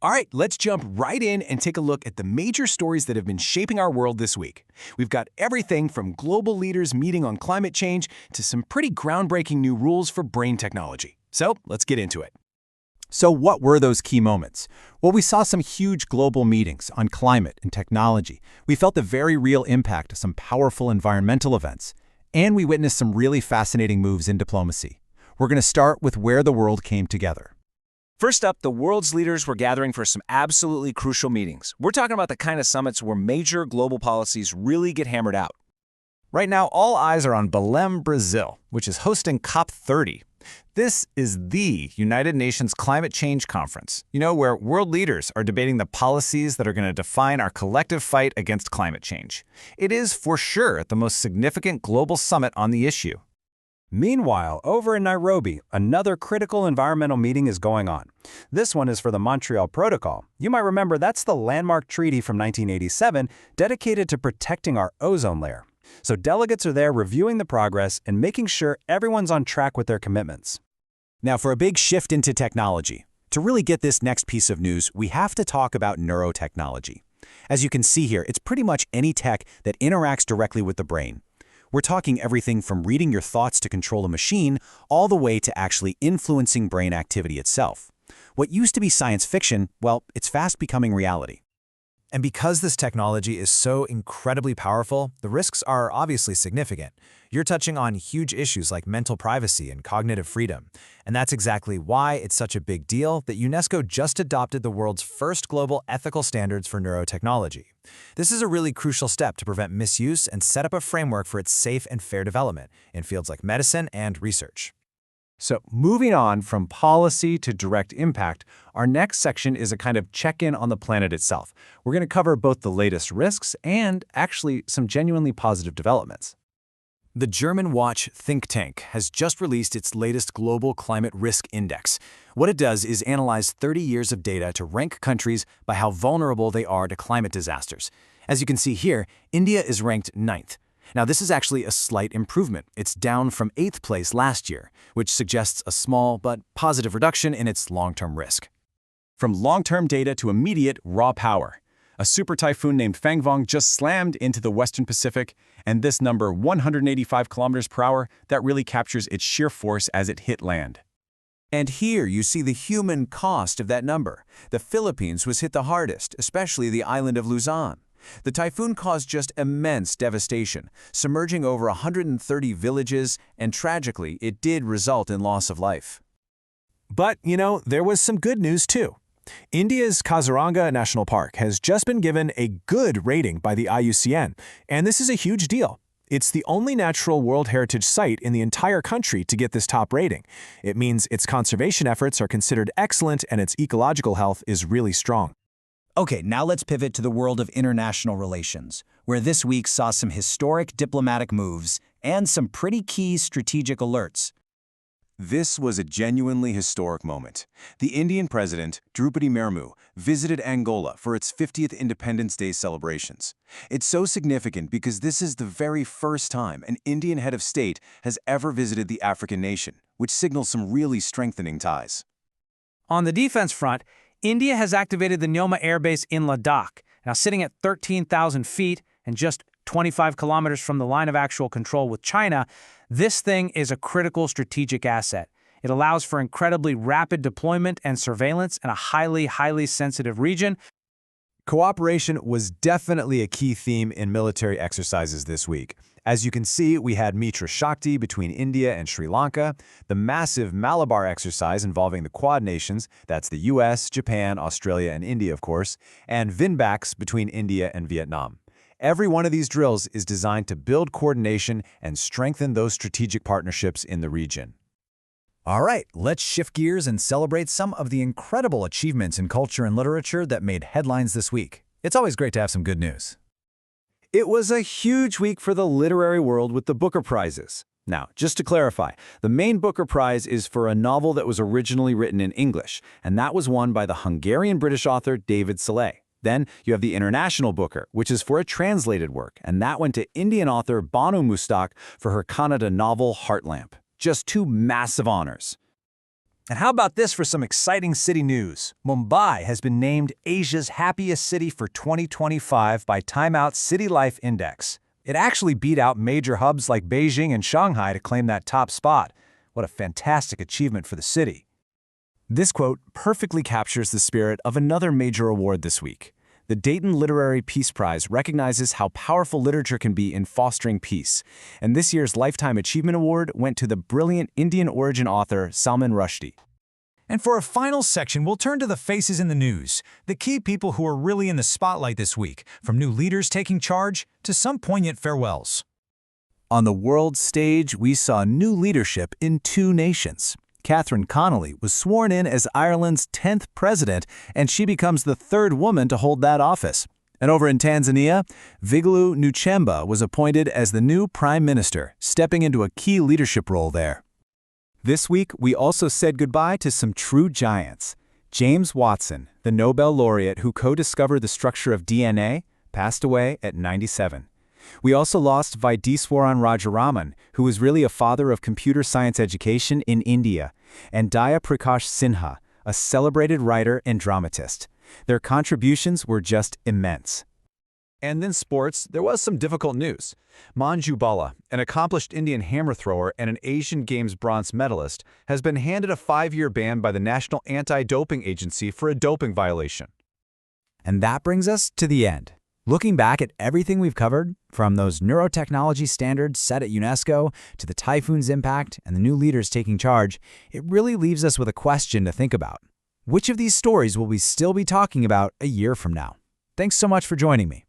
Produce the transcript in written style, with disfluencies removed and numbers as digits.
All right, let's jump right in and take a look at the major stories that have been shaping our world this week. We've got everything from global leaders meeting on climate change to some pretty groundbreaking new rules for brain technology. So let's get into it. So what were those key moments? Well, we saw some huge global meetings on climate and technology. We felt the very real impact of some powerful environmental events. And we witnessed some really fascinating moves in diplomacy. We're going to start with where the world came together. First up, the world's leaders were gathering for some absolutely crucial meetings. We're talking about the kind of summits where major global policies really get hammered out. Right now, all eyes are on Belém, Brazil, which is hosting COP30. This is the United Nations Climate Change Conference, where world leaders are debating the policies that are going to define our collective fight against climate change. It is, for sure, the most significant global summit on the issue. Meanwhile, over in Nairobi, another critical environmental meeting is going on. This one is for the Montreal Protocol. You might remember that's the landmark treaty from 1987 dedicated to protecting our ozone layer. So delegates are there reviewing the progress and making sure everyone's on track with their commitments. Now for a big shift into technology. To really get this next piece of news, we have to talk about neurotechnology. As you can see here, it's pretty much any tech that interacts directly with the brain. We're talking everything from reading your thoughts to control a machine, all the way to actually influencing brain activity itself. What used to be science fiction, well, it's fast becoming reality. And because this technology is so incredibly powerful, the risks are obviously significant. You're touching on huge issues like mental privacy and cognitive freedom. And that's exactly why it's such a big deal that UNESCO just adopted the world's first global ethical standards for neurotechnology. This is a really crucial step to prevent misuse and set up a framework for its safe and fair development in fields like medicine and research. So moving on from policy to direct impact, our next section is a kind of check-in on the planet itself. We're going to cover both the latest risks and actually some genuinely positive developments. The German Watch think tank has just released its latest Global Climate Risk Index. What it does is analyze 30 years of data to rank countries by how vulnerable they are to climate disasters. As you can see here, India is ranked 9th. Now, this is actually a slight improvement. It's down from 8th place last year, which suggests a small but positive reduction in its long-term risk. From long-term data to immediate raw power. A super typhoon named Fangvong just slammed into the Western Pacific, and this number, 185 kilometers per hour, that really captures its sheer force as it hit land. And here you see the human cost of that number. The Philippines was hit the hardest, especially the island of Luzon. The typhoon caused just immense devastation, submerging over 130 villages, and tragically, it did result in loss of life. But, there was some good news too. India's Kaziranga National Park has just been given a good rating by the IUCN, and this is a huge deal. It's the only natural World Heritage Site in the entire country to get this top rating. It means its conservation efforts are considered excellent and its ecological health is really strong. Okay, now let's pivot to the world of international relations, where this week saw some historic diplomatic moves and some pretty key strategic alerts. This was a genuinely historic moment. The Indian president, Draupadi Murmu, visited Angola for its 50th Independence Day celebrations. It's so significant because this is the very first time an Indian head of state has ever visited the African nation, which signals some really strengthening ties. On the defense front, India has activated the Nyoma Air Base in Ladakh, now sitting at 13,000 feet and just 25 kilometers from the line of actual control with China. This thing is a critical strategic asset. It allows for incredibly rapid deployment and surveillance in a highly sensitive region. Cooperation was definitely a key theme in military exercises this week. As you can see, we had Mitra Shakti between India and Sri Lanka, the massive Malabar exercise involving the Quad nations, that's the US, Japan, Australia, and India, of course, and Vinbax between India and Vietnam. Every one of these drills is designed to build coordination and strengthen those strategic partnerships in the region. All right, let's shift gears and celebrate some of the incredible achievements in culture and literature that made headlines this week. It's always great to have some good news. It was a huge week for the literary world with the Booker Prizes. Now, just to clarify, the main Booker Prize is for a novel that was originally written in English, and that was won by the Hungarian-British author David Szalay. Then you have the International Booker, which is for a translated work, and that went to Indian author Banu Mustak for her Kannada novel Heartlamp. Just two massive honors. And how about this for some exciting city news? Mumbai has been named Asia's happiest city for 2025 by Time Out City Life Index. It actually beat out major hubs like Beijing and Shanghai to claim that top spot. What a fantastic achievement for the city. This quote perfectly captures the spirit of another major award this week. The Dayton Literary Peace Prize recognizes how powerful literature can be in fostering peace, and this year's Lifetime Achievement Award went to the brilliant Indian origin author Salman Rushdie. And for our final section, we'll turn to the faces in the news, the key people who are really in the spotlight this week, from new leaders taking charge to some poignant farewells. On the world stage, we saw new leadership in two nations. Catherine Connolly was sworn in as Ireland's 10th president, and she becomes the third woman to hold that office. And over in Tanzania, Mwigulu Nchemba was appointed as the new prime minister, stepping into a key leadership role there. This week, we also said goodbye to some true giants. James Watson, the Nobel laureate who co-discovered the structure of DNA, passed away at 97. We also lost Vaidiswaran Rajaraman, who was really a father of computer science education in India, and Daya Prakash Sinha, a celebrated writer and dramatist. Their contributions were just immense. And in sports, there was some difficult news. Manju Bala, an accomplished Indian hammer thrower and an Asian Games bronze medalist, has been handed a 5-year ban by the National Anti-Doping Agency for a doping violation. And that brings us to the end. Looking back at everything we've covered, from those neurotechnology standards set at UNESCO to the typhoon's impact and the new leaders taking charge, it really leaves us with a question to think about. Which of these stories will we still be talking about a year from now? Thanks so much for joining me.